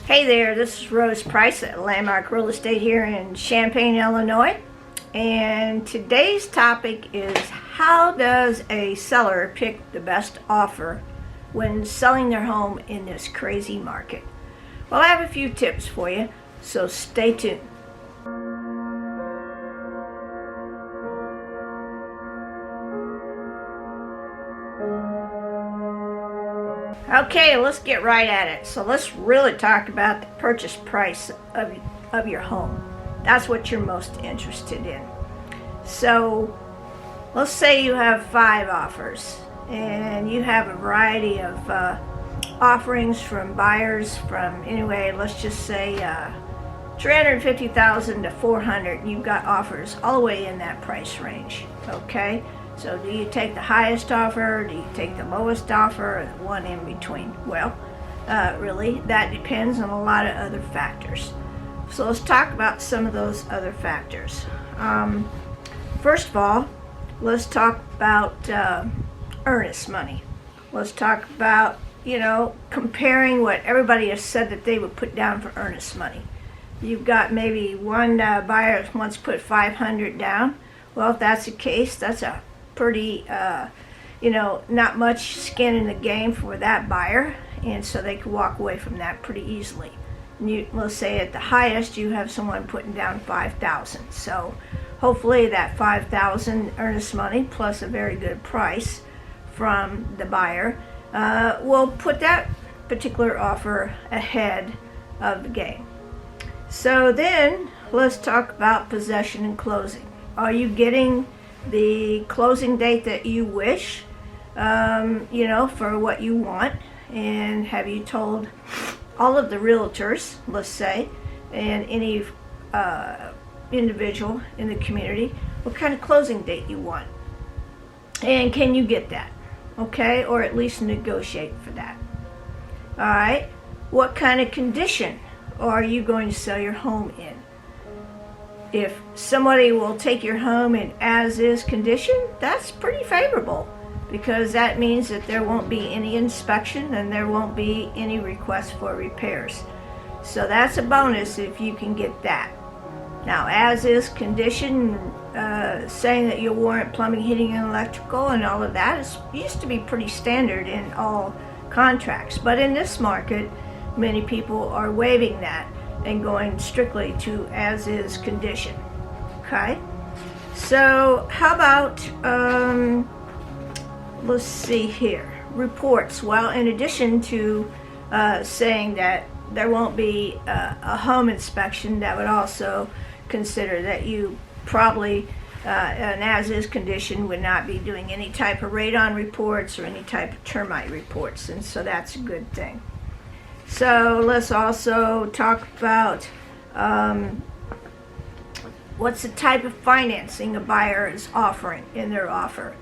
Hey there, this is Rose Price at Landmark Real Estate here in Champaign, Illinois. And today's topic is how does a seller pick the best offer when selling their home in this crazy market? Well, I have a few tips for you, so stay tuned. Okay, let's get right at it. So let's really talk about the purchase price of your home. That's what you're most interested in. So let's say you have 5 offers and you have a variety of offerings from buyers from, anyway, let's just say $350,000 to $400,000. You've got offers all the way in that price range. Okay, so do you take the highest offer? Do you take the lowest offer, or the one in between? Well, really, that depends on a lot of other factors. So let's talk about some of those other factors. First of all, let's talk about earnest money. Let's talk about, comparing what everybody has said that they would put down for earnest money. You've got maybe one buyer that wants to put $500 down. Well, if that's the case, that's a pretty, not much skin in the game for that buyer, and so they could walk away from that pretty easily. And let's say at the highest, you have someone putting down $5,000. So hopefully that $5,000 earnest money plus a very good price from the buyer will put that particular offer ahead of the game. So then let's talk about possession and closing. Are you getting the closing date that you wish, for what you want? And have you told all of the realtors, let's say, and any individual in the community what kind of closing date you want? And can you get that? Okay, or at least negotiate for that. All right, what kind of condition are you going to sell your home in? If somebody will take your home in as-is condition, that's pretty favorable, because that means that there won't be any inspection and there won't be any request for repairs. So that's a bonus if you can get that. Now, as-is condition, saying that you'll warrant plumbing, heating, and electrical and all of that used to be pretty standard in all contracts. But in this market, many people are waiving that and going strictly to as-is condition. Okay, so how about let's see here, reports. Well, in addition to saying that there won't be a home inspection, that would also consider that you probably an as-is condition would not be doing any type of radon reports or any type of termite reports, and so that's a good thing. So let's also talk about what's the type of financing a buyer is offering in their offer.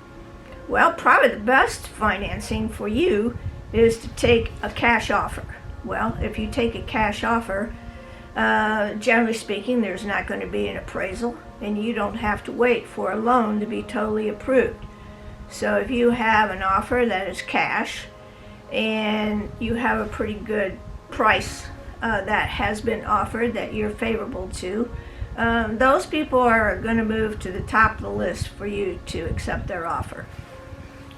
Well, probably the best financing for you is to take a cash offer. Well, if you take a cash offer, generally speaking, there's not going to be an appraisal, and you don't have to wait for a loan to be totally approved. So if you have an offer that is cash, and you have a pretty good price that has been offered that you're favorable to, those people are going to move to the top of the list for you to accept their offer.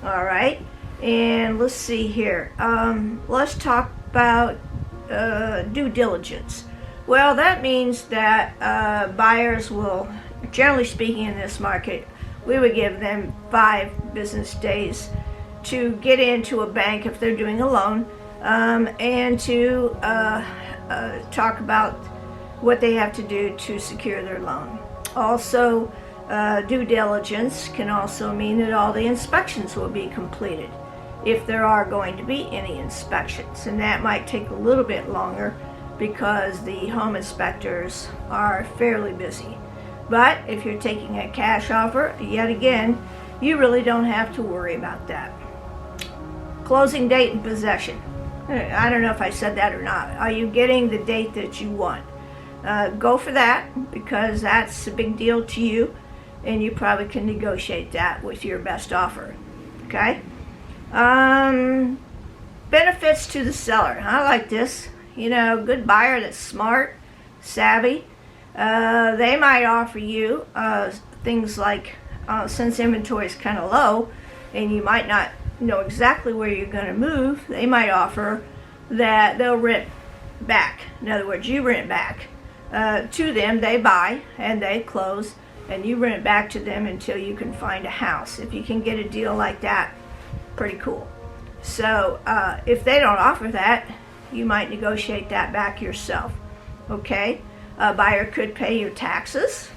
All right, and let's see here. Let's talk about due diligence. Well, that means that buyers will, generally speaking in this market, we would give them 5 business days to get into a bank if they're doing a loan, and to talk about what they have to do to secure their loan. Also, due diligence can also mean that all the inspections will be completed, if there are going to be any inspections, and that might take a little bit longer because the home inspectors are fairly busy. But if you're taking a cash offer, yet again, you really don't have to worry about that. Closing date and possession. I don't know if I said that or not. Are you getting the date that you want? Go for that, because that's a big deal to you, and you probably can negotiate that with your best offer. Okay? Benefits to the seller. I like this. good buyer that's smart, savvy, they might offer you things like, since inventory is kind of low and you might not know exactly where you're going to move, they might offer that they'll rent back. In other words, you rent back to them, they buy and they close, and you rent it back to them until you can find a house. If you can get a deal like that, pretty cool. So if they don't offer that, you might negotiate that back yourself. Okay? A buyer could pay your taxes.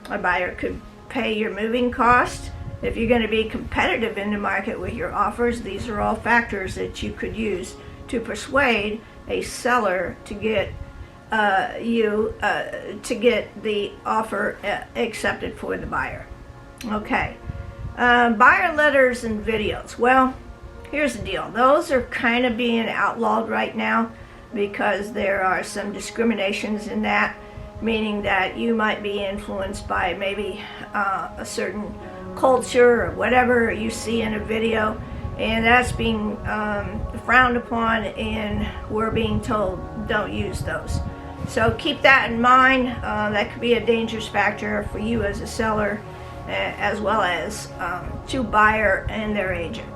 A buyer could pay your moving cost. If you're going to be competitive in the market with your offers, these are all factors that you could use to persuade a seller to get to get the offer accepted for the buyer. Okay. Buyer letters and videos. Well, here's the deal. Those are kind of being outlawed right now because there are some discriminations in that, meaning that you might be influenced by maybe a certain culture or whatever you see in a video, and that's being frowned upon, and we're being told don't use those. So keep that in mind. That could be a dangerous factor for you as a seller, as well as to buyer and their agent.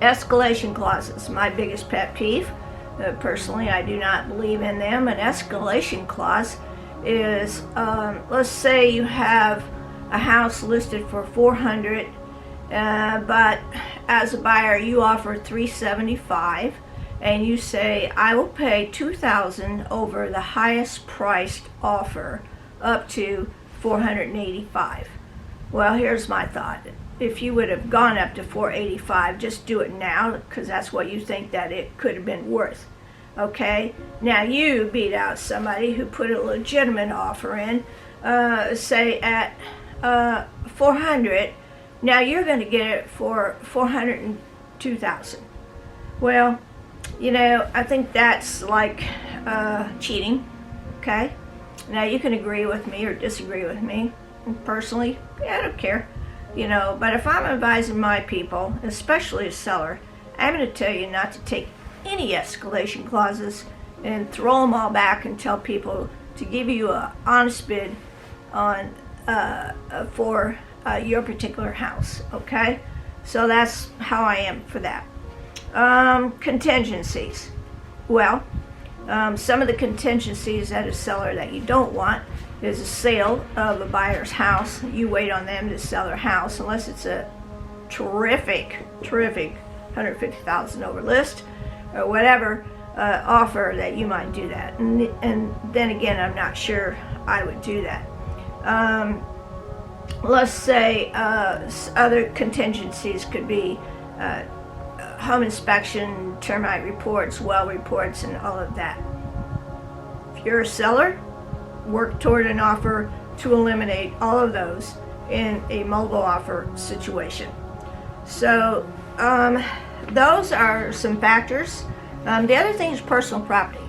Escalation clauses, my biggest pet peeve. Personally, I do not believe in them. An escalation clause is, let's say you have a house listed for $400, but as a buyer you offer $375, and you say, I will pay $2,000 over the highest priced offer up to $485. Well, here's my thought. If you would have gone up to $485, just do it now, because that's what you think that it could have been worth. Okay? Now you beat out somebody who put a legitimate offer in, say at $400. Now you're going to get it for $402,000. Well, I think that's like cheating. Okay? Now you can agree with me or disagree with me. Personally, I don't care. But if I'm advising my people, especially a seller, I'm going to tell you not to take any escalation clauses and throw them all back and tell people to give you an honest bid on for your particular house. Okay? So that's how I am for that. Contingencies. Well, some of the contingencies at a seller that you don't want is a sale of a buyer's house. You wait on them to sell their house unless it's a terrific $150,000 over list or whatever offer that you might do that. And then again, I'm not sure I would do that. Let's say other contingencies could be home inspection, termite reports, well reports, and all of that. If you're a seller, work toward an offer to eliminate all of those in a multiple offer situation. So those are some factors. The other thing is personal property.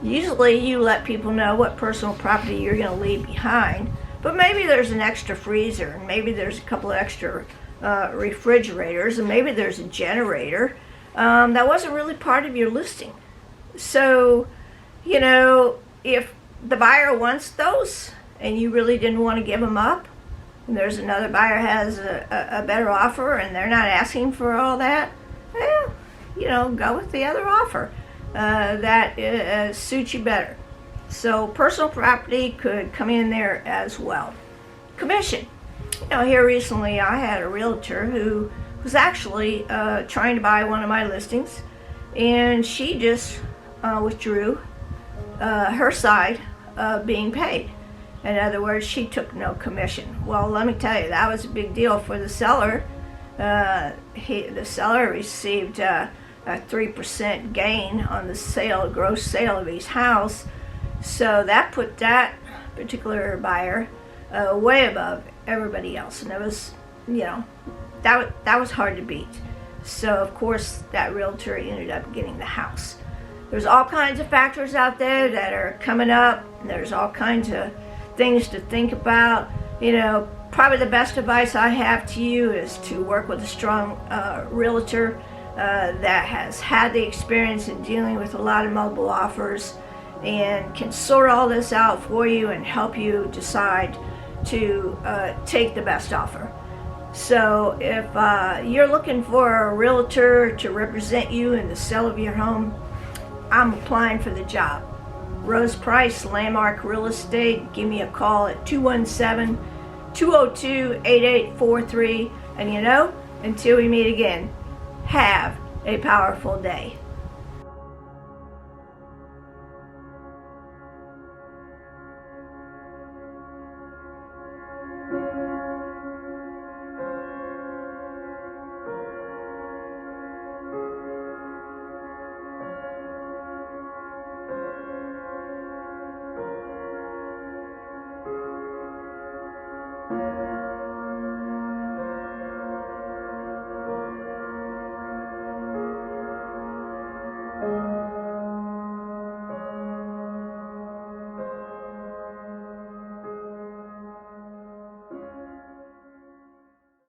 Usually you let people know what personal property you're going to leave behind, but maybe there's an extra freezer, and maybe there's a couple of extra refrigerators, and maybe there's a generator that wasn't really part of your listing. So, if the buyer wants those and you really didn't want to give them up, and there's another buyer has a better offer and they're not asking for all that, well, go with the other offer that suits you better. So personal property could come in there as well. Commission. Here recently I had a realtor who was actually trying to buy one of my listings, and she just withdrew her side of being paid. In other words, she took no commission. Well, let me tell you, that was a big deal for the seller. The seller received a 3% gain on the gross sale of his house, so that put that particular buyer way above everybody else, and it was, that was hard to beat. So of course that realtor ended up getting the house. There's all kinds of factors out there that are coming up. There's all kinds of things to think about. Probably the best advice I have to you is to work with a strong realtor that has had the experience in dealing with a lot of mobile offers and can sort all this out for you and help you decide to take the best offer. So if you're looking for a realtor to represent you in the sale of your home, I'm applying for the job. Rose Price, Landmark Real Estate. Give me a call at 217-202-8843. And until we meet again, have a powerful day.